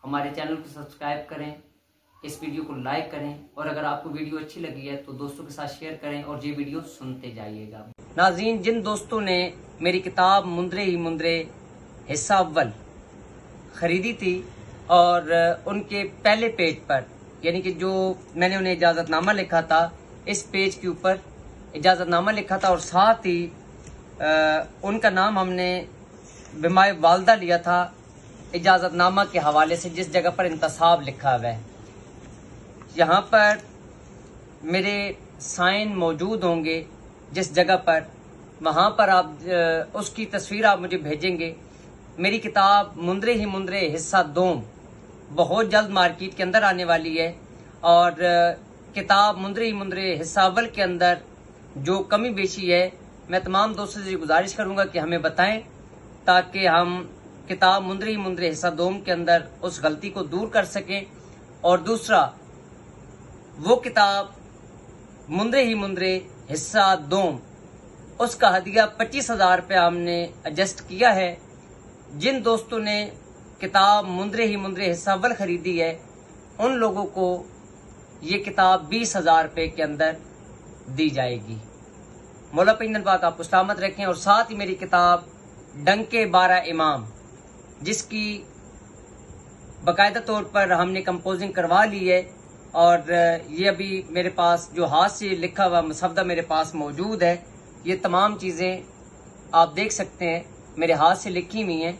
हमारे चैनल को सब्सक्राइब करें, इस वीडियो को लाइक करें और अगर आपको वीडियो अच्छी लगी है तो दोस्तों के साथ शेयर करें और ये वीडियो सुनते जाइएगा। नाज़रीन, जिन दोस्तों ने मेरी किताब मुंदरे ही मुंदरे हिस्सा अव्वल खरीदी थी और उनके पहले पेज पर यानी कि जो मैंने उन्हें इजाज़तनामा लिखा था, इस पेज के ऊपर इजाज़तनामा लिखा था और साथ ही उनका नाम हमने बिमाए वालदा लिया था इजाज़तनामा के हवाले से, जिस जगह पर इंतसाब लिखा हुआ है। यहाँ पर मेरे साइन मौजूद होंगे जिस जगह पर, वहाँ पर आप उसकी तस्वीर आप मुझे भेजेंगे। मेरी किताब मुंदरे ही मुंदरे हिस्सा 2 बहुत जल्द मार्केट के अंदर आने वाली है और किताब मुंदरे ही मुंदरे हिस्सा अव्वल के अंदर जो कमी बेशी है, मैं तमाम दोस्तों से गुजारिश करूंगा कि हमें बताएं ताकि हम किताब मुंदरे ही मुंदरे हिस्सा 2 के अंदर उस गलती को दूर कर सकें। और दूसरा, वो किताब मुंदरे ही मुंदरे हिस्सा 2 उसका हदिया 25,000 रुपया हमने एडजस्ट किया है। जिन दोस्तों ने किताब मुंदरे ही मुंदरे हिस्सा अव्वल खरीदी है उन लोगों को ये किताब 20,000 रुपये के अंदर दी जाएगी। मौला पिंदन पाक आपको सलामत रखें। और साथ ही मेरी किताब डंके 12 इमाम, जिसकी बाकायदा तौर पर हमने कंपोजिंग करवा ली है और ये अभी मेरे पास जो हाथ से लिखा हुआ मुसव्वदा मेरे पास मौजूद है। ये तमाम चीज़ें आप देख सकते हैं मेरे हाथ से लिखी हुई हैं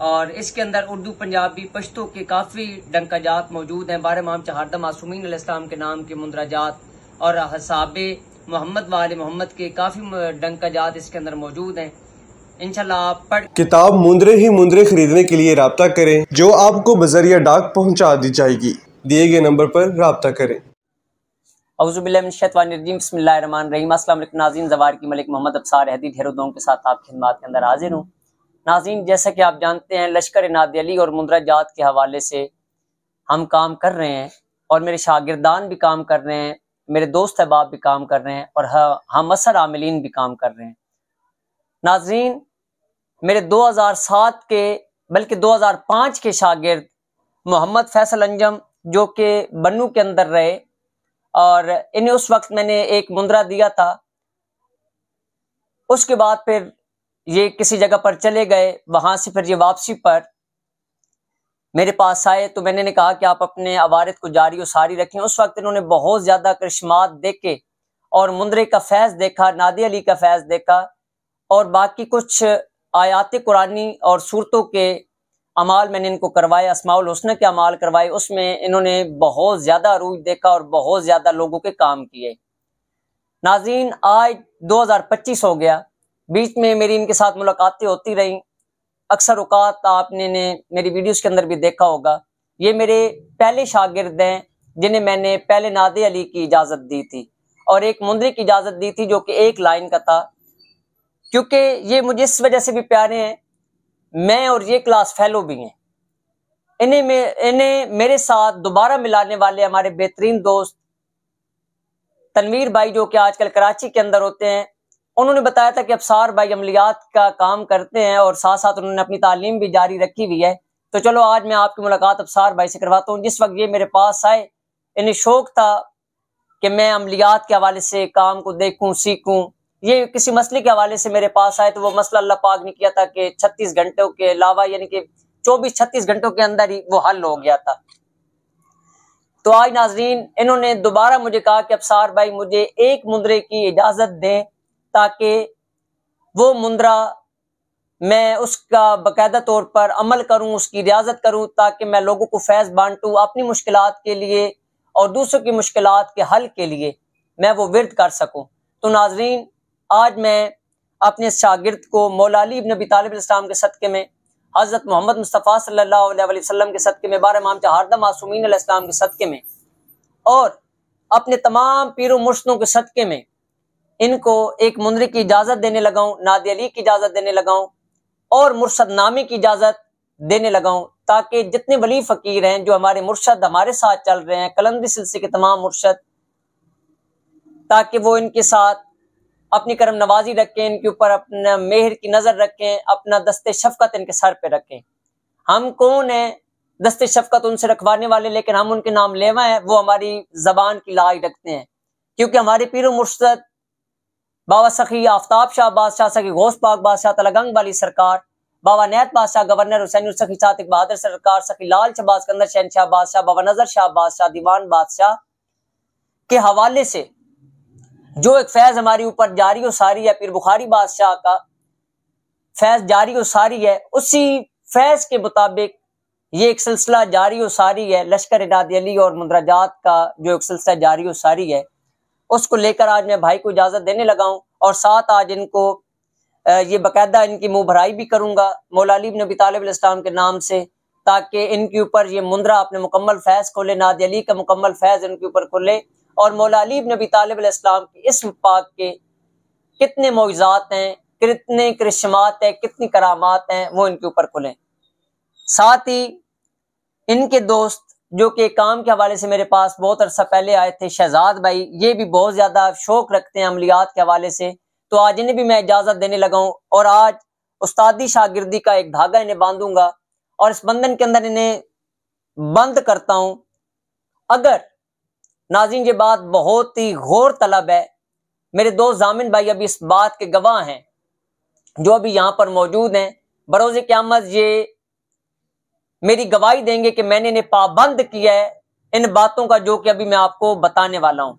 और इसके अंदर उर्दू, पंजाबी, पश्तो के काफ़ी डंकाजात मौजूद हैं। 12 इमाम चहारदा मासूमीन अलैहिस्सलाम के नाम के मुंदराजात और हसाबे मोहम्मद वाले मोहम्मद के काफ़ी डंकाजात इसके अंदर मौजूद हैं। इंशाल्लाह आप पढ़। किताब मुंदरे ही मुंदरे खरीदने के लिए राब्ता करें, जो आपको बजरिया डाक पहुंचा दी जाएगी। दिए गए नंबर पर राब्ता करें। औज़ुबिल्लाहि मिनश्शैतानिर्रजीम, बिस्मिल्लाहिर्रहमानिर्रहीम। अस्सलाम वालेकुम नाज़रीन, ज़वार की मलिक मोहम्मद अब्सार हैदी ढेरों के साथ आपकी खिदमत के अंदर हाजिर हूँ। नाज़रीन, जैसा कि आप जानते हैं, लश्कर नादी अली और मुंदराजात के हवाले से हम काम कर रहे हैं और मेरे शागिर्दान भी काम कर रहे हैं, मेरे दोस्त अहबाब भी काम कर रहे हैं और हम असर आमिलीन भी काम कर रहे हैं। नाज़रीन, मेरे 2007 के बल्कि 2005 के शागिर्द मोहम्मद फैसल अंजम, जो कि बन्नू के अंदर रहे और इन्हें उस वक्त मैंने एक मुंदरा दिया था। उसके बाद फिर ये किसी जगह पर चले गए, वहां से फिर ये वापसी पर मेरे पास आए तो मैंने कहा कि आप अपने अवारिद को जारी और सारी रखें। उस वक्त इन्होंने बहुत ज्यादा करिश्मात देखे और मुंदरे का फैज देखा, नादी अली का फैज देखा और बाकी कुछ आयात कुरानी और सूरतों के अमाल मैंने इनको करवाए, अस्माउल हुस्ना के अमाल करवाए। उसमें इन्होंने बहुत ज्यादा अरूज देखा और बहुत ज्यादा लोगों के काम किए। नाज़रीन, आज 2025 हो गया, बीच में मेरी इनके साथ मुलाकातें होती रहीं। अक्सर औकात आपने मेरी वीडियोस के अंदर भी देखा होगा। ये मेरे पहले शागिर्द हैं जिन्हें मैंने पहले नादी अली की इजाज़त दी थी और एक मुंदरे की इजाज़त दी थी जो कि एक लाइन का था। क्योंकि ये मुझे इस वजह से भी प्यारे हैं, मैं और ये क्लास फेलो भी हैं। इन्हें मेरे साथ दोबारा मिलाने वाले हमारे बेहतरीन दोस्त तनवीर भाई, जो कि आजकल कराची के अंदर होते हैं, उन्होंने बताया था कि अब्सार भाई अमलियात का काम करते हैं और साथ साथ उन्होंने अपनी तालीम भी जारी रखी हुई है। तो चलो आज मैं आपकी मुलाकात अब्सार भाई से करवाता हूँ। जिस वक्त ये मेरे पास आए, इन्हें शौक था कि मैं अमलियात के हवाले से काम को देखूं, सीखूं। ये किसी मसले के हवाले से मेरे पास आए तो वो मसला अल्लाह पाक ने किया था कि 36 घंटों के अलावा यानी कि 24-36 घंटों के अंदर ही वो हल हो गया था। तो आज नाजरीन, इन्होंने दोबारा मुझे कहा कि अब्सार भाई मुझे एक मुंदरे की इजाजत दें ताकि वो मुंदरा मैं उसका बाकायदा तौर पर अमल करूं, उसकी रियाजत करूं, ताकि मैं लोगों को फैज बांटूं अपनी मुश्किलात के लिए और दूसरों की मुश्किलात के हल के लिए मैं वो विर्द कर सकूं। तो नाजरीन, आज मैं अपने शागिर्द को मौला अली इब्न अबी तालिब अलैहिस्सलाम के सदक़े में, हज़रत मोहम्मद मुस्तफ़ा सल्लल्लाहु अलैहि वसल्लम के सदक़े में, 12 इमाम चहारदा मासूमीन अलैहिस्सलाम के सदक़े में और अपने तमाम पीरों मुर्शिदों के सदक़े में इनको एक मुंदरे की इजाज़त देने लगा हूँ, नादी अली की इजाज़त देने लगा हूँ और मुर्शद नामे की इजाज़त देने लगा हूँ, ताकि जितने वली फ़कीर हैं जो हमारे मुर्शद हमारे साथ चल रहे हैं, कलंदरी सिलसिले के तमाम मुर्शद, ताकि वो इनके साथ अपनी करम नवाजी रखें, इनके ऊपर अपना मेहर की नजर रखें, अपना दस्ते शफकत इनके सर पे रखें। हम कौन हैं दस्ते शफकत उनसे रखवाने वाले, लेकिन हम उनके नाम लेवा हैं, वो हमारी जबान की लाज रखते हैं। क्योंकि हमारे पीर मुर्शद बाबा सखी आफ्ताब शाह बादशाह, सखी गौस पाक बादशाह तलगंग वाली सरकार, बाबा नैत बादशाह, गवर्नर हुसैन सखी सातिक बहादुर सरकार, सखी लाल शहबाज सिकंदर शहनशाह बादशाह, बाबा नजर शाह बादशाह, दीवान बादशाह के हवाले से जो एक फैज हमारे ऊपर जारी और सारी है, पीर बुखारी बादशाह का फैज जारी और सारी है, उसी फैज के मुताबिक ये एक सिलसिला जारी और सारी है। लश्कर इनादी अली और मुंदराजात का जो एक सिलसिला जारी और सारी है, उसको लेकर आज मैं भाई को इजाजत देने लगा हूं। और साथ आज इनको ये बाकायदा इनकी मुंह भराई भी करूंगा मौला अली इब्न अबी तालिब अलैहिस्सलाम के नाम से, ताकि इनके ऊपर ये मुंदरा अपने मुकम्मल फैज खोले, नादी अली का मुकम्मल फैज इनके ऊपर खोले, और मौला अली इब्न अबी तालिब अलैहिस्सलाम की इस्म पाक के कितने मौइज़ात हैं, कितने करिश्मात हैं, कितनी करामात हैं, वो इनके ऊपर खुलें। साथ ही इनके दोस्त जो कि काम के हवाले से मेरे पास बहुत अरसा पहले आए थे, शहजाद भाई, ये भी बहुत ज्यादा शौक रखते हैं अमलियात के हवाले से, तो आज इन्हें भी मैं इजाजत देने लगा हूं। और आज उस्तादी शागिर्दी का एक धागा इन्हें बांधूंगा और इस बंधन के अंदर इन्हें बंद करता हूं। अगर नाज़रीन ये बात बहुत ही गौर तलब है, मेरे दो जामिन भाई अभी इस बात के गवाह हैं जो अभी यहां पर मौजूद हैं, बरोज़े क़यामत ये मेरी गवाही देंगे कि मैंने इन्हें पाबंद किया है इन बातों का जो कि अभी मैं आपको बताने वाला हूं।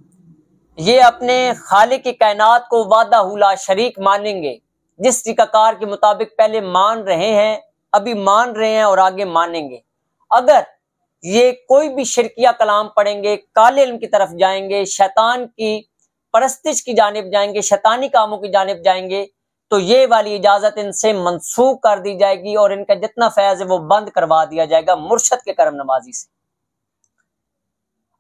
ये अपने खालिक की कायनात को वादा हुला शरीक मानेंगे, जिस तरीकाकार के मुताबिक पहले मान रहे हैं, अभी मान रहे हैं और आगे मानेंगे। अगर ये कोई भी शिरकिया कलाम पढ़ेंगे, काले इल्म की तरफ जाएंगे, शैतान की परस्तिश की जानिब जाएंगे, शैतानी कामों की जानिब जाएंगे, तो ये वाली इजाजत इनसे मंसूख कर दी जाएगी और इनका जितना फैज है वो बंद करवा दिया जाएगा मुर्शद के करम नवाजी से।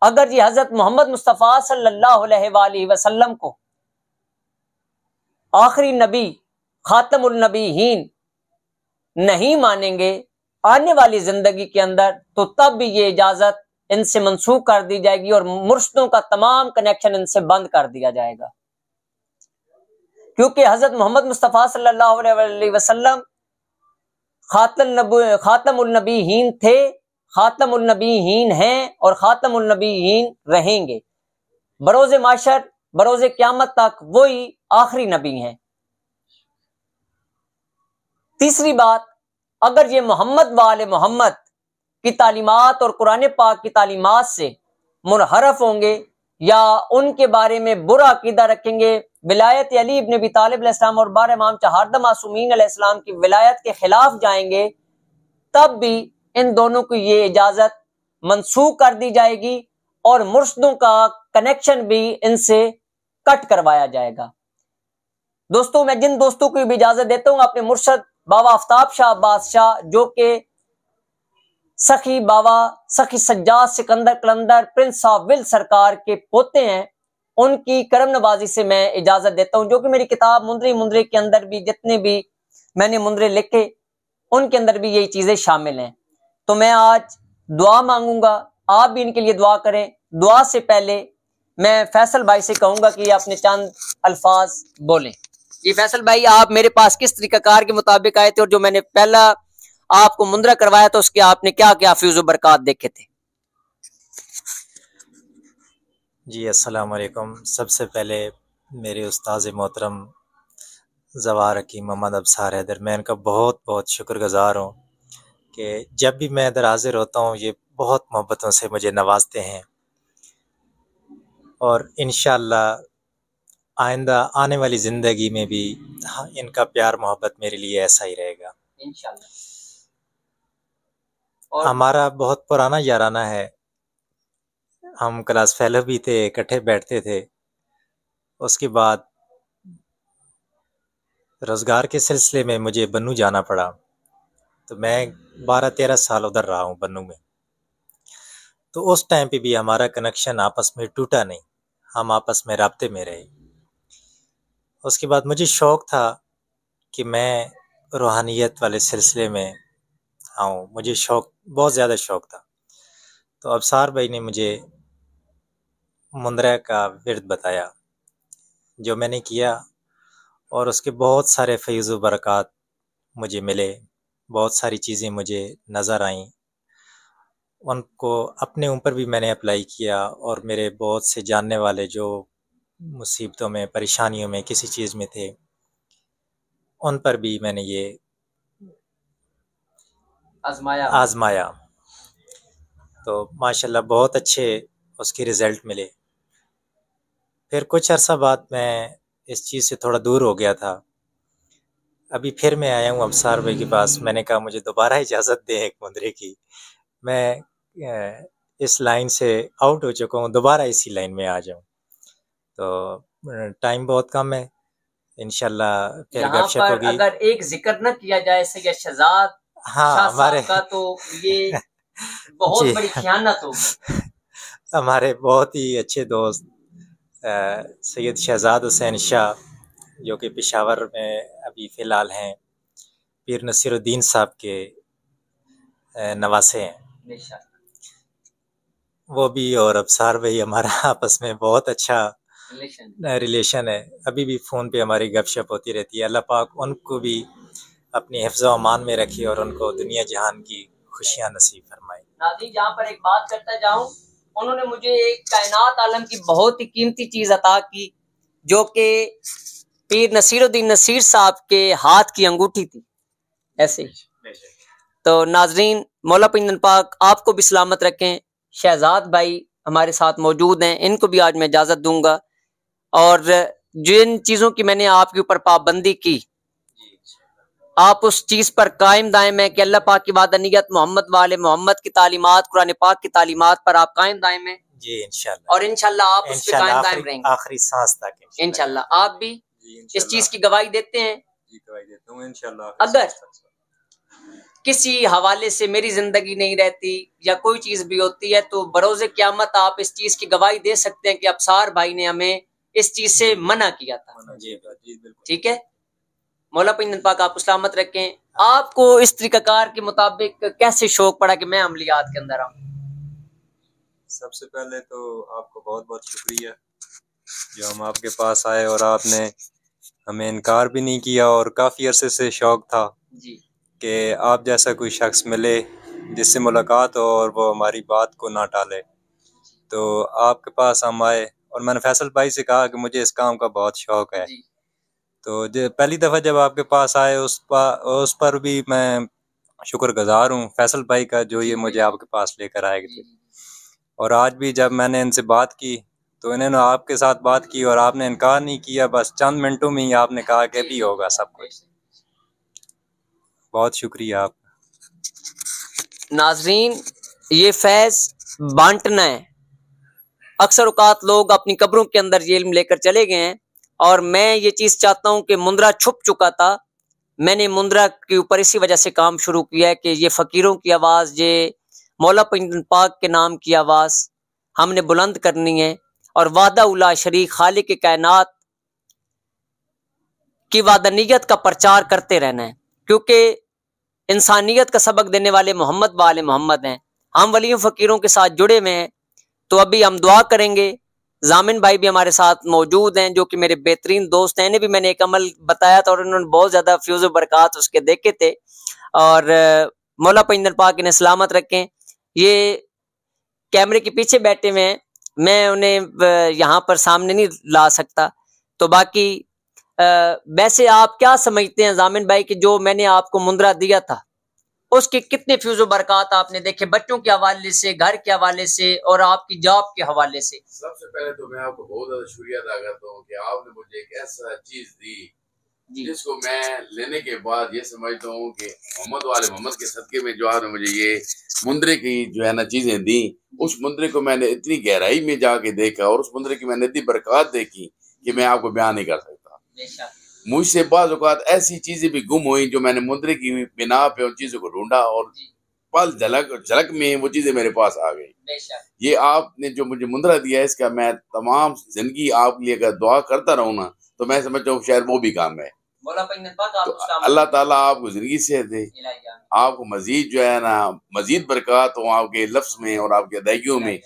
अगर ये हजरत मोहम्मद मुस्तफ़ा सल्लल्लाहु अलैहि वसल्लम को आखिरी नबी खातमुल नबीहीन नहीं मानेंगे आने वाली जिंदगी के अंदर, तो तब भी ये इजाजत इनसे मंसूख कर दी जाएगी और मुर्शदों का तमाम कनेक्शन इनसे बंद कर दिया जाएगा। क्योंकि हजरत मोहम्मद मुस्तफ़ा सल्लल्लाहु अलैहि वसल्लम खातमुल नबीहीन थे, खातमुल नबीहीन हैं और खातमुल नबीहीन रहेंगे। बरोज़े माशर, बरोज़े क़यामत तक वही आखिरी नबी हैं। तीसरी बात, अगर ये मोहम्मद वाले मोहम्मद की तालीमात और कुरान पाक की तालीमात से मुनहरफ होंगे या उनके बारे में बुरा अकीदा रखेंगे, विलायत अली इब्न अबी तालिब अलैहिस्सलाम और 12 इमाम चहारदा मासूमीन अलैहिस्सलाम की विलायत के खिलाफ जाएंगे, तब भी इन दोनों को ये इजाजत मंसूख कर दी जाएगी और मुर्शदों का कनेक्शन भी इनसे कट करवाया जाएगा। दोस्तों, मैं जिन दोस्तों को भी इजाजत देता हूँ अपने मुर्शद बाबा आफ्ताब शाह बादशाह, जो कि सखी बाबा सखी सज्जाद सिकंदर कलंदर प्रिंस ऑफ विल सरकार के पोते हैं, उनकी करम नवाजी से मैं इजाजत देता हूं, जो कि मेरी किताब मुंदरी मुंदरी के अंदर भी जितने भी मैंने मुंदरे लिखे उनके अंदर भी यही चीजें शामिल हैं। तो मैं आज दुआ मांगूंगा, आप भी इनके लिए दुआ करें। दुआ से पहले मैं फैसल भाई से कहूंगा कि अपने चंद अल्फाज बोलें। जी फैसल भाई, आप मेरे पास किस तरीकाकार के मुताबिक आए थे और जो मैंने पहला आपको मुंदरा करवाया तो उसके आपने क्या क्या फ्यूज़ बरकत देखे थे? जी अस्सलाम वालेकुम। सबसे पहले मेरे उस्ताद मोहतरम ज़वार हकीम मोहम्मद अबसार हैदर, मैं इनका बहुत बहुत शुक्रगुज़ार हूँ कि जब भी मैं इधर हाजिर होता हूँ ये बहुत मोहब्बतों से मुझे नवाजते हैं और इंशाअल्लाह आइंदा आने वाली ज़िंदगी में भी इनका प्यार मोहब्बत मेरे लिए ऐसा ही रहेगा इंशाअल्लाह। और हमारा बहुत पुराना याराना है, हम क्लास फेलो भी थे, इकट्ठे बैठते थे। उसके बाद रोज़गार के सिलसिले में मुझे बन्नू जाना पड़ा, तो मैं 12-13 साल उधर रहा हूँ बन्नू में। तो उस टाइम पे भी हमारा कनेक्शन आपस में टूटा नहीं, हम आपस में राब्ते में रहे। उसके बाद मुझे शौक़ था कि मैं रूहानियत वाले सिलसिले में आऊँ, मुझे शौक़ बहुत ज़्यादा शौक़ था। तो अबसार भाई ने मुझे मुंदरा का विर्द बताया, जो मैंने किया और उसके बहुत सारे फैज़ व बरक़ात मुझे मिले, बहुत सारी चीज़ें मुझे नज़र आईं उनको अपने ऊपर भी मैंने अप्लाई किया, और मेरे बहुत से जानने वाले जो मुसीबतों में, परेशानियों में, किसी चीज़ में थे, उन पर भी मैंने ये आजमाया। तो माशाल्लाह बहुत अच्छे उसके रिज़ल्ट मिले। फिर कुछ अरसा बाद मैं इस चीज़ से थोड़ा दूर हो गया था। अभी फिर मैं आया हूँ अब्सार भाई के पास। मैंने कहा मुझे दोबारा इजाज़त दें एक मुंदरे की। मैं इस लाइन से आउट हो चुका हूँ, दोबारा इसी लाइन में आ जाऊँ। तो टाइम बहुत कम है, इंशाल्लाह फिर यहाँ गपशप पर होगी। अगर एक जिक्र न किया जाए सैयद शहजाद हाँ, शाह हमारे साहब का तो ये बहुत जी बड़ी खयानत होगी। हमारे बहुत ही अच्छे दोस्त सैयद शहजाद हुसैन शाह, जो कि पेशावर में अभी फ़िलहाल हैं, पीर नसीरुद्दीन साहब के नवासे हैं वो भी, और अब्सार भाई हमारा आपस में बहुत अच्छा रिलेशन है। अभी भी फ़ोन पे हमारी गपशप होती रहती है। अल्लाह पाक उनको भी अपनी हिफ्ज़ व अमान में रखे और उनको दुनिया जहान की खुशियाँ नसीब फरमाए। नाज़रीन, जहाँ पर एक बात करता जाऊं, उन्होंने मुझे एक कायनात आलम की बहुत ही कीमती चीज अता की, जो कि पीर नसीरुद्दीन नसीर साहब के हाथ की अंगूठी थी। ऐसे ही तो नाजरीन, मौला पिंजन पाक आपको भी सलामत रखें। शहजाद भाई हमारे साथ मौजूद हैं, इनको भी आज मैं इजाजत दूंगा। और जिन चीजों की मैंने आपके ऊपर पाबंदी की, आप उस चीज पर कायम दायम है कि अल्लाह पाक की वादनीयत, मोहम्मद वाले मोहम्मद की तालीमात, कुरान पाक की तालीमात पर आप कायम दायम है जी इंशाल्लाह। और इंशाल्लाह आप उस पर कायम दायम रहेंगे आखिरी सांस तक इंशाल्लाह। आप भी इस चीज की गवाही देते हैं। जी, गवाही देता हूं इंशाल्लाह। अगर किसी हवाले से मेरी जिंदगी नहीं रहती या कोई चीज भी होती है, तो बरोज़े क़यामत आप इस चीज की गवाही दे सकते हैं कि अब्सार भाई ने हमें इस चीज से मना किया था। ठीक है, मौला पिंजन पाक आपको सलामत रखें। आपको इस तरीकाकार के मुताबिक कैसे शौक पड़ा कि मैं अमलियात के अंदर आऊँ? सबसे पहले तो आपको बहुत बहुत शुक्रिया जो हम आपके पास आए और आपने हमें इनकार भी नहीं किया, और काफ़ी अरसे से शौक था जी कि आप जैसा कोई शख्स मिले जिससे मुलाकात हो और वो हमारी बात को ना टाले। तो आपके पास हम आए और मैंने फैसल भाई से कहा कि मुझे इस काम का बहुत शौक है। तो पहली दफ़ा जब आपके पास आए उस पर भी मैं शुक्रगुजार हूँ फैसल भाई का, जो ये मुझे आपके पास लेकर आए थे। और आज भी जब मैंने इनसे बात की तो इन्होंने आपके साथ बात की और आपने इनकार नहीं किया, बस चंद मिनटों में ही आपने कहा कि भी होगा सब कुछ। बहुत शुक्रिया आपका। नाजरीन, ये फैज बांटना है। अक्सर औकात लोग अपनी कब्रों के अंदर ये इल्म लेकर चले गए हैं, और मैं ये चीज चाहता हूं कि मुंद्रा छुप चुका था। मैंने मुंद्रा के ऊपर इसी वजह से काम शुरू किया है कि ये फकीरों की आवाज, ये मौला पिंजन पाक के नाम की आवाज हमने बुलंद करनी है, और वादा उला शरीक खालिक कायनात की वादनीयत का प्रचार करते रहना है, क्योंकि इंसानियत का सबक देने वाले मोहम्मद वाले मोहम्मद हैं। हम वलियों फकीरों के साथ जुड़े हुए हैं। तो अभी हम दुआ करेंगे। जामिन भाई भी हमारे साथ मौजूद हैं, जो कि मेरे बेहतरीन दोस्त हैं। इन्हें भी मैंने एक अमल बताया था और उन्होंने बहुत ज्यादा फ्यूज बरकत उसके देखे थे। और मौला पिंजन पाक इन्हें सलामत रखें। ये कैमरे के पीछे बैठे हुए हैं, मैं उन्हें यहाँ पर सामने नहीं ला सकता। तो बाकी वैसे आप क्या समझते हैं जामिन भाई कि जो मैंने आपको मुंद्रा दिया था उसके कितने फ्यूज बरकत आपने देखे, बच्चों के हवाले से, घर के हवाले से और आपकी जॉब के हवाले से? सबसे पहले तो मैं आपको बहुत ज्यादा शुक्रिया अदा करता हूँ कि आपने मुझे एक ऐसा चीज दी जिसको मैं लेने के बाद ये समझता हूँ कि मोहम्मद वाले मोहम्मद के सदके में जो आपने मुझे ये मुंद्रे की जो है ना चीजें दी, उस मुंद्रे को मैंने इतनी गहराई में जाके देखा और उस मुंद्रे की मैंने इतनी बरकत देखी कि मैं आपको बयान नहीं कर सकता। मुझसे बाज़ औक़ात ऐसी चीजें भी गुम हुई जो मैंने मुंद्रे की बिना पे उन चीजों को ढूंढा और पल झलक में वो चीजें मेरे पास आ गई। ये आपने जो मुझे मुंद्रा दिया है, इसका मैं तमाम जिंदगी आपके लिए अगर दुआ करता रहूँ ना, तो मैं समझता हूँ शायद वो भी काम है। तो अल्लाह ताला आपको जिंदगी से दे, आपको मजीद जो है ना मजीद बरकत हो आपके लफ्ज में और आपके अदायगियों में।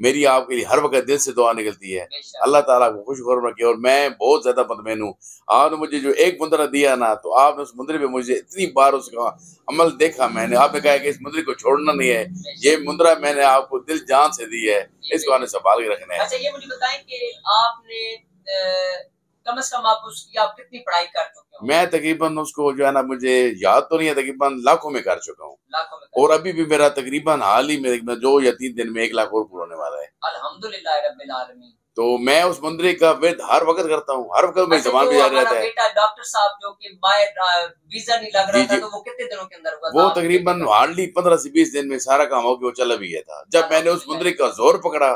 मेरी आपके लिए हर वक्त दिल से दुआ निकलती है। अल्लाह ताला को खुश रखे। और मैं बहुत ज्यादा मुतमईन हूँ। आपने मुझे जो एक मुंदरा दिया ना, तो आपने उस मुंदरे पे मुझे इतनी बार उसका अमल देखा मैंने। आपने कहा कि इस मुंदरे को छोड़ना नहीं है, ये मुंदरा मैंने आपको दिल जान से दी है, इसको आपने संभाल के रखना है। अच्छा, ये मुझे बताएं कि आपने कम से कम आप उसकी आप कितनी पढ़ाई कर चुके हो? मैं तकरीबन उसको जो है ना, मुझे याद तो नहीं है, तकरीबन लाखों में कर चुका हूँ। लाखों में और अभी भी मेरा तकरीबन हाल ही में 2 या 3 दिन में 1 लाख और पूरा होने वाला है। अल्हम्दुलिल्लाह रब्बिल आलमीन। तो मैं उस मंदिर का वेद हर वक्त करता हूँ, हर वक्त मेरी जबान पे जारी रहता है। बेटा डॉक्टर साहब जो कि बाहर वीजा नहीं लग रहा था, तो वो कितने दिनों के अंदर हुआ? वो तकरीबन हार्डली 15 से 20 दिन में सारा काम हो गया, वो चला भी गया था। जब मैंने उस मंदिर का जोर पकड़ा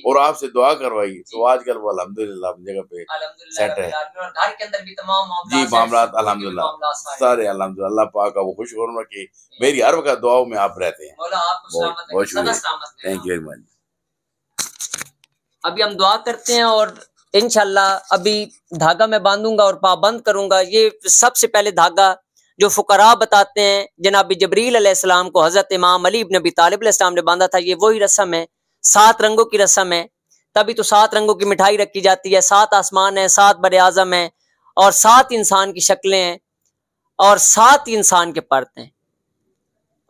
और आपसे दुआ करवाई, तो आजकल वो अल्हम्दुलिल्लाह अपनी जगह पे सेट है। घर के अंदर भी तमाम जी मामला अल्हम्दुलिल्लाह सारे अल्हम्दुलिल्लाह। अल्लाह पाक का वो खुश रखे। मेरी हर वक्त दुआओं में आप रहते हैं। बहुत शुक्रिया, थैंक यू वेरी मच। अभी हम दुआ करते हैं और इंशाल्लाह अभी धागा मैं बांधूंगा और पाबंद करूंगा। ये सबसे पहले धागा जो फुकरा बताते हैं, जनाब जबरील अलैहिस्सलाम को हजरत इमाम अली इब्न अबी तालिब अलैहिस्सलाम ने बांधा था, ये वही रस्म है। 7 रंगों की रस्म है, तभी तो 7 रंगों की मिठाई रखी जाती है। 7 आसमान है, 7 बरे आजम है, और 7 इंसान की शक्लें हैं, और 7 इंसान के पर्त हैं,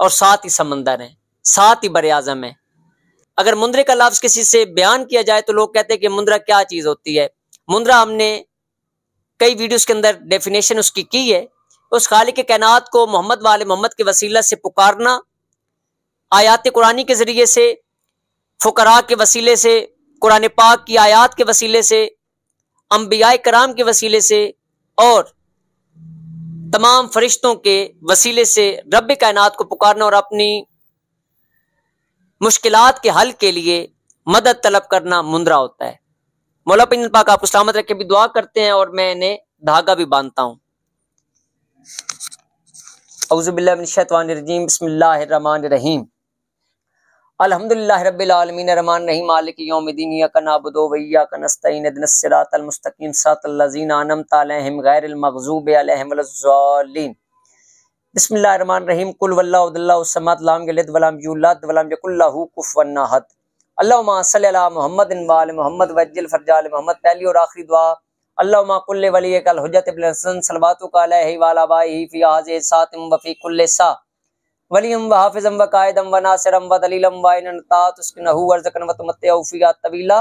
और 7 ही समंदर हैं, 7 ही बरे आजम है। अगर मुंदरे का लफ्ज किसी से बयान किया जाए तो लोग कहते हैं कि मुंदरा क्या चीज होती है। मुंदरा हमने कई वीडियोस के अंदर डेफिनेशन उसकी की है। उस खालिक के कायनात को मोहम्मद वाले मोहम्मद के वसीला से पुकारना, आयात कुरानी के जरिए से, फुकरा के वसीले से, कुरान पाक की आयात के वसीले से, अंबिया कराम के वसीले से, और तमाम फरिश्तों के वसीले से रब कायनात को पुकारना और अपनी मुश्किलात के हल के लिए मदद तलब करना मुंदरा होता है। मौला पिन पाक आपको सलामत रखे भी दुआ करते हैं, और मैं इन्हें धागा भी बांधता हूँ। औज़ु बिल्लाहि मिनश शैतानिर रजीम, बिस्मिल्लाहिर रहमानिर रहीम। अल्हम्दुलिल्लाहि रब्बिल आलमीन रहमान रहीम मालिकि यौमिद्दीन इय्याका नअबुदु व इय्याका नस्तईन इहदिनस सिरातल मुस्तकीम सिरातल लज़ीना अनअमता अलैहिम गैरिल मग़ज़ूबि अलैहिम वलज़्ज़ालिन। बिस्मिल्लाहिर्रहमानिर्रहीम। कुल वल्लाहु अल्लाहु समद लम यलिद वलम यूलद वलम यकुल लहू कुफुवन अहद। अल्लाहुम्मा सल्लि अला मुहम्मदिन व आलि मुहम्मद वज्जिल फरजाल मोहम्मद। पहली और आखिरी दुआ, अल्लाहुम्मा कुल्लि वलियकल हुज्जत इब्न हसन सलवातुका अलैहि व अला आबाइहि फी हाज़िहि सातिम व फी कुल्लि सा वलियम व हाफिज़म व कायदम व नासिरम व दलीलम व इनता तुस्किनहु वर्ज़कन व तुमत्तिउ फ़ीहा तवीला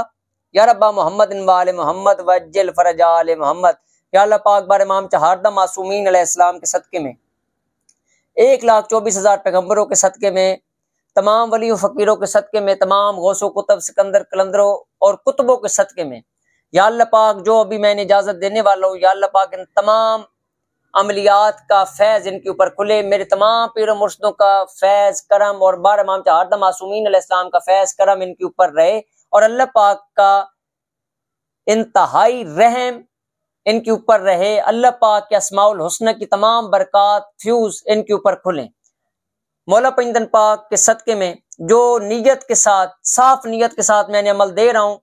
या रब्बा मुहम्मदिन व आलि मुहम्मद वज्जिल फरजाल मोहम्मद। या अल्लाह पाक बार इमाम चहारदा मासूमीन अलैहिस्सलाम के सदके में, 1,24,000 पैगंबरों के सदके में, तमाम वलियों फकीरों के सदके में, तमाम गौसो कुतुब सिकंदर कलंदरों और कुतुबों के सदके में, या अल्लाह पाक जो अभी मैंने इजाजत देने वाला हूँ, या अल्लाह पाक इन तमाम अमलियात का फैज इनके ऊपर खुले। मेरे तमाम पीर मुर्शिदों का फैज करम और बार इमाम चहारदा मासूमीन अलैहिस्सलाम का फैज करम इनके ऊपर रहे, और अल्लाह पाक का इंतहाई रहम इनके ऊपर रहे। अल्लाह पाक के अस्माउल हुस्ना की तमाम बरकत फ्यूज इनके ऊपर खुलें। मौला पिंदन पाक के सदके में जो नीयत के साथ, साफ नीयत के साथ मैंने अमल दे रहा हूँ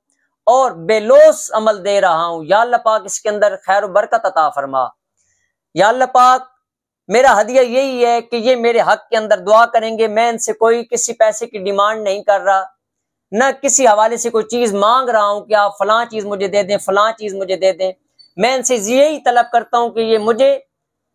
और बेलोस अमल दे रहा हूँ, या अल्लाह पाक इसके अंदर खैर व बरकत अता फरमा। या अल्लाह पाक मेरा हदिया यही है कि ये मेरे हक के अंदर दुआ करेंगे। मैं इनसे कोई किसी पैसे की डिमांड नहीं कर रहा, न किसी हवाले से कोई चीज मांग रहा हूँ कि आप फलां चीज मुझे दे दें, फलां चीज मुझे दे दें। मैं इनसे यही तलब करता हूँ कि ये मुझे,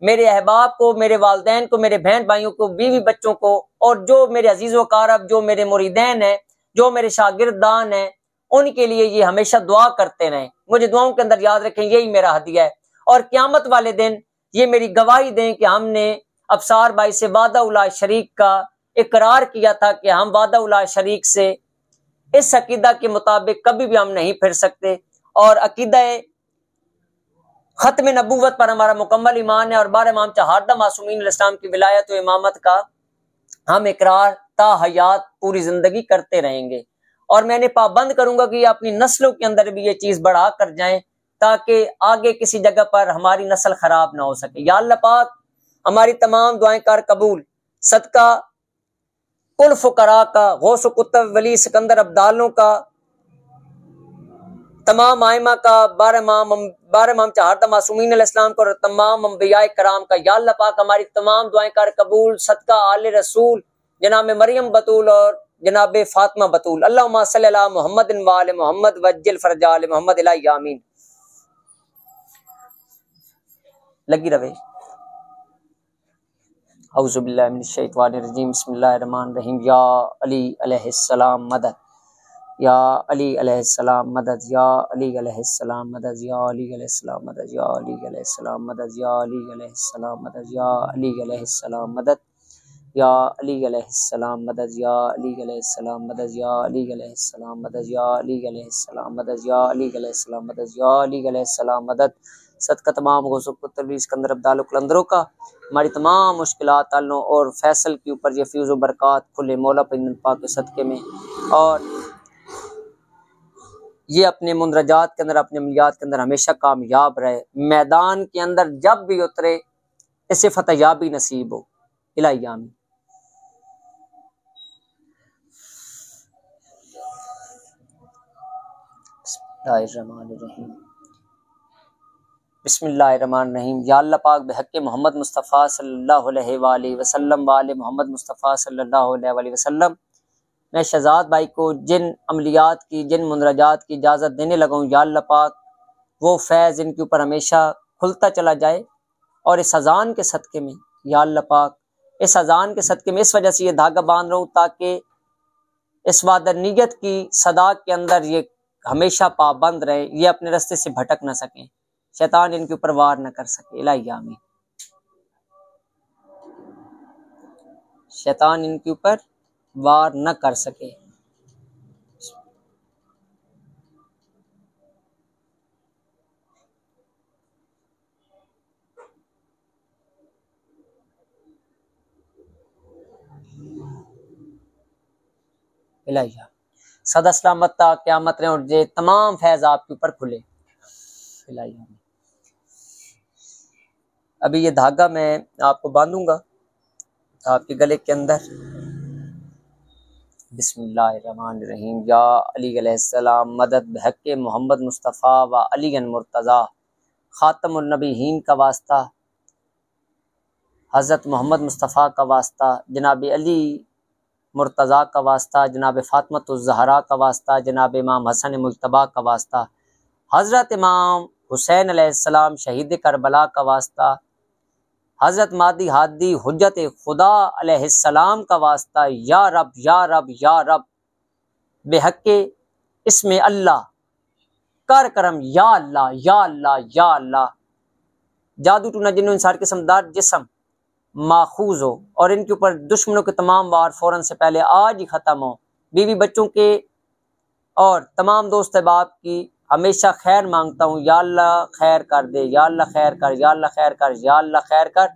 मेरे अहबाब को, मेरे वालदैन को, मेरे बहन भाइयों को, बीवी बच्चों को, और जो मेरे अजीज व कारब, जो मेरे मुरीदैन हैं, जो मेरे शागिर्दान हैं, उनके लिए ये हमेशा दुआ करते रहें। मुझे दुआओं के अंदर याद रखें, यही मेरा हदिया है। और क़यामत वाले दिन ये मेरी गवाही दें कि हमने अफसार भाई से वादा उला शरीक का इकरार किया था कि हम वादा उला शरीक से इस अकीदा के मुताबिक कभी भी हम नहीं फिर सकते, और अकीदा खत्म नबूवत पर हमारा मुकम्मल ईमान है, और बार इमाम चहारदा मासूमीन अलैहिस्सलाम की विलायत व इमामत का हम इकरार ता हयात पूरी जिंदगी करते रहेंगे। और मैंने पाबंद करूंगा कि अपनी नस्लों के अंदर भी ये चीज बढ़ा कर जाएं, ताकि आगे किसी जगह पर हमारी नस्ल खराब ना हो सके। या अल्लाह पाक हमारी तमाम दुआएं कर कबूल। सदका कुल फुकरा का, गौस कुतुब वली सिकंदर अब्दालों का, तमाम आइमा का, बार इमाम चहारदा मासूमीन अलैहिस्सलाम का, और तमाम अंबिया कराम का। या अल्लाह पाक हमारी तमाम दुआएं कर कबूल। सदका आले रसूल जनाब मरियम बतूल और जनाब फातिमा बतूल, अल्लाहुम्मा सल्ली अला मुहम्मदिन व आले मुहम्मद वज्जिल फरजाल मोहम्मद इलाही आमीन। लगी रहे। औज़ु बिल्लाहि मिनश शैतानिर रजीम, बिस्मिल्लाहिर रहमानिर रहीम। या अली अलैहिस्सलाम मदद, या अली अलैहिस्सलाम मदद, या अली अलैहिस्सलाम मदद, या अली अलैहिस्सलाम मदद, या अली अलैहिस्सलाम मदद, या अली अलैहिस्सलाम मदद, या अली अलैहिस्सलाम मदद, या अली अलैहिस्सलाम मदद, या अली अलैहिस्सलाम मदद, या अली अलैहिस्सलाम मदद, या अली अलैहिस्सलाम मदद, या अली अलैहिस्सलाम मदद, या अली अलैहिस्सलाम मदद। सदका तमाम सिकंदर अब्दाल कलंदरों का हमारी तमाम मुश्किलात तालों और फैसल के ऊपर ये फ्यूज़ व बरक़ात खुले मौला पैगंबर पाक के सदक़े में, और ये अपने मुंदरजात के अंदर, अपने अमलियात के अंदर हमेशा कामयाब रहे। मैदान के अंदर जब भी उतरे इसे फतहयाबी नसीब हो। इलाही आमीन। बिस्मिल्लाहिर्रहमानिर्रहीम। या अल्लाह पाक बिहक़्क़े मोहम्मद मुस्तफ़ा सल्लल्लाहु अलैहि वसल्लम वाले मोहम्मद मुस्तफ़ा सल्लल्लाहु अलैहि वसल्लम, मैं शहजाद भाई को जिन अमलियात की, जिन मुंदरजात की इजाज़त देने लगा हूँ, या अल्लाह पाक वो फैज़ इनके ऊपर हमेशा खुलता चला जाए। और इस अज़ान के सदक़े में, या अल्लाह पाक इस अज़ान के सदक़े में इस वजह से ये धागा बांध रहा हूँ ताकि इस वादनीयत की सदा के अंदर ये हमेशा पाबंद रहे, ये अपने रास्ते से भटक न सकें, शैतान इनके ऊपर वार न कर सके। इलाही आमीन। शैतान इनके ऊपर वार न कर सके। इलाही सदा सलामत क़यामत रहे और ये तमाम फैज़ आपके ऊपर खुले। इलाही आमीन। अभी ये धागा मैं आपको बांधूंगा आपके गले के अंदर। बिस्मिल्लाहिर्रहमानिर्रहीम। या अली अलैहिस्सलाम मदद बिहक़्क़े मोहम्मद मुस्तफ़ा व अली मुर्तज़ा ख़ातमुन नबीयीन का वास्ता, हज़रत मोहम्मद मुस्तफ़ा का वास्ता, जनाब अली मुर्तज़ा का वास्ता, जनाब फ़ातिमतुज़ ज़हरा का वास्ता, जनाब इमाम हसन मुज्तबा का वास्ता, हज़रत इमाम हुसैन अलैहिस्सलाम शहीद करबला का वास्ता, हज़रत मादी हादी हुज्जत खुदा अलैहिस्सलाम का वास्ता। या रब या रब या रब बेहक़्क़े इसमें अल्लाह कर करम, या अल्लाह या अल्लाह या अल्लाह। जादू टूना जिन्न इंसार के समदार जिस्म माखूज हो और इनके ऊपर दुश्मनों के तमाम वार फ़ौरन से पहले आज ही ख़त्म हो। बीवी बच्चों के और तमाम दोस्त अहबाब की हमेशा खैर मांगता हूँ। या अल्लाह खैर कर दे, या अल्लाह खैर कर, या अल्लाह खैर कर, या अल्लाह खैर कर।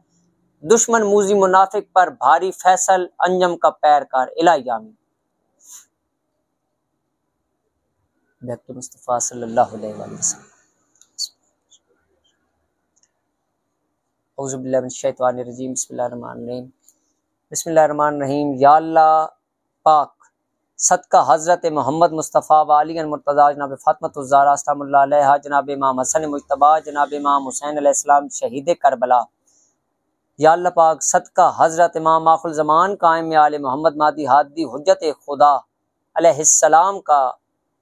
दुश्मन मूजी मुनाफिक पर भारी फैसल अंजम का पैर कर। इलाही आमीन। मुस्तफ़ा सल्लल्लाहु अलैहि वसल्लम। औज़ु बिल्लाहि मिनश शैतानिर रजीम, बिस्मिल्लाहिर्रहमानिर्रहीम। बिस्मिल्लाहिर्रहमानिर्रहीम। या अल्लाह पाक सदका हज़रत मोहम्मद मुस्तफ़ा व अली मुर्तज़ा, जनाब फ़ातिमतुज़ ज़हरा सलामुल्लाह अलैहा, जनाब इमाम हसन मुज्तबा, जनाब इमाम हुसैन अलैहिस्सलाम शहीद करबला। या अल्लाह पाक सदका हज़रत इमाम आखिर ज़मान कायम आले मोहम्मद मादी हादी हुज्जत खुदा अलैहिस्सलाम का,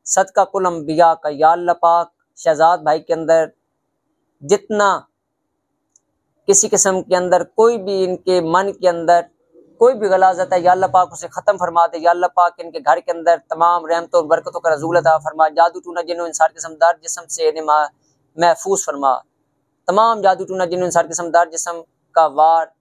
सदका कुल अंबिया का। या अल्लाह पाक शहजाद भाई के अंदर जितना किसी किस्म के अंदर कोई भी इनके मन के अंदर कोई भी गलाजत है, या अल्लाह पाक उसे ख़त्म फरमा दे। या अल्लाह पाक इनके घर के अंदर तमाम रहमतों और बरकतों का रज़ूल अता फरमा। जादू टूना जिन्नो इंसार के समदार जिस्म से इन्हें महफूज फरमा। तमाम जादू टूना जिन्नो इंसार के समदार जिस्म का वार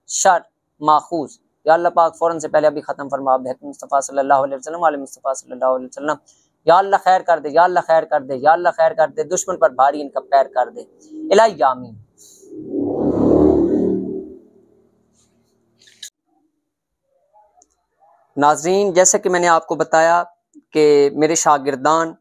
शर माखूज या अल्लाह पाक फ़ौरन से पहले अभी ख़त्म फरमा। मुस्तफ़ा सल्लल्लाहु अलैहि वसल्लम वाले मुस्तफ़ा सल्लल्लाहु अलैहि वसल्लम। या अल्लाह खैर कर दे, या अल्लाह खैर कर दे, या अल्लाह खैर कर दे। दुश्मन पर भारी इनका पैर कर दे। इलाही आमीन। नाज़रीन, जैसे कि मैंने आपको बताया कि मेरे शागिर्दान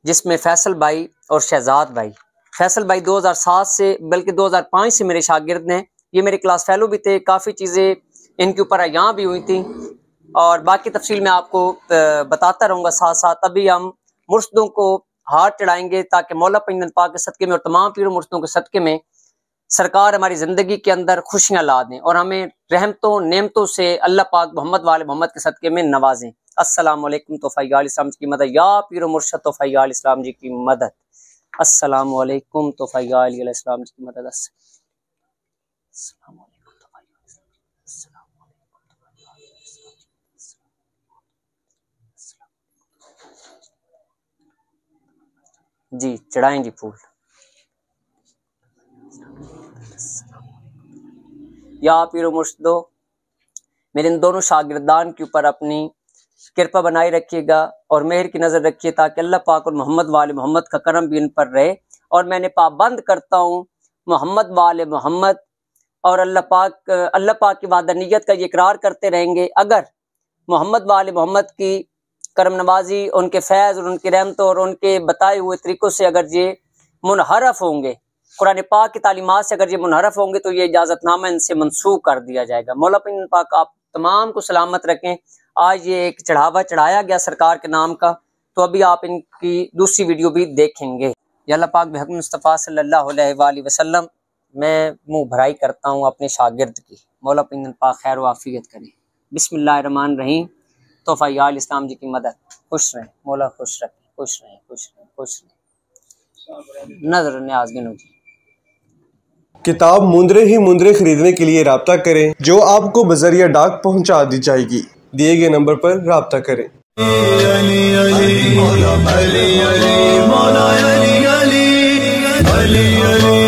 जिसमें फैसल भाई और शहजाद भाई, फैसल भाई 2007 से बल्कि 2005 से मेरे शागिर्द हैं। ये मेरे क्लास फेलो भी थे। काफ़ी चीज़ें इनके ऊपर यहाँ भी हुई थी और बाकी तफसील मैं आपको बताता रहूँगा साथ साथ। अभी हम मुर्शदों को हाथ चढ़ाएंगे ताकि मौला पैगंबर पाक के सदक़े में और तमाम पीरों मुर्शदों के सदक़े में सरकार हमारी ज़िंदगी के अंदर खुशियां ला दें और हमें रहमतों नेमतों से अल्लाह पाक मोहम्मद वाले मोहम्मद के सदक़े में नवाजें। अस्सलामु अलैकुम तोफ़ा इस्लाम जी की मदद, या पीर मुर्शद तोफ़ा इस्लाम जी की मदद। अस्सलामु अलैकुम तोफ़ा इस्लाम जी की मदद। जी चढ़ाएं जी फूल। या पीर मुर्शदो, मेरे इन दोनों शागिर्दान के ऊपर अपनी कृपा बनाए रखिएगा और मेहर की नज़र रखिए, ताकि अल्लाह पाक और मोहम्मद वाले मोहम्मद का करम भी इन पर रहे। और मैंने पाबंद करता हूँ मोहम्मद वाले मोहम्मद और अल्लाह पाक की वादनीयत का ये इकरार करते रहेंगे। अगर मोहम्मद वाले मोहम्मद की करम नवाजी, उनके फैज़ और उनकी रहमतों और उनके बताए हुए तरीक़ों से अगर ये मुनहरफ होंगे, कुरान पाक की तालीमात से अगर ये मुनहरफ होंगे, तो ये इजाज़तनामा इनसे मनसूख कर दिया जाएगा। मौला पिन पाक आप तमाम को सलामत रखें। आज ये एक चढ़ावा चढ़ाया गया सरकार के नाम का, तो अभी आप इनकी दूसरी वीडियो भी देखेंगे। या अल्लाह पाक बिहक़ मुस्तफ़ा सल्लल्लाहु अलैहि वसल्लम, मैं मुँह भराई करता हूँ अपने शागिर्द की। मौला पिन पाक खैर व आफ़ियत करें। बिस्मिल्लाहिर्रहमानिर्रहीम। तोफ़ा इस्लाम जी की मदद। खुश रहें, मौला खुश रखें, खुश रहें, खुश रहें, खुश रहें। नजर न्याज़ गिनो जी। किताब मुंदरे ही मुंदरे खरीदने के लिए राब्ता करें, जो आपको बजरिया डाक पहुंचा दी जाएगी। दिए गए नंबर पर राब्ता करें। अली अली मौला अली अली मौला अली अली अली अली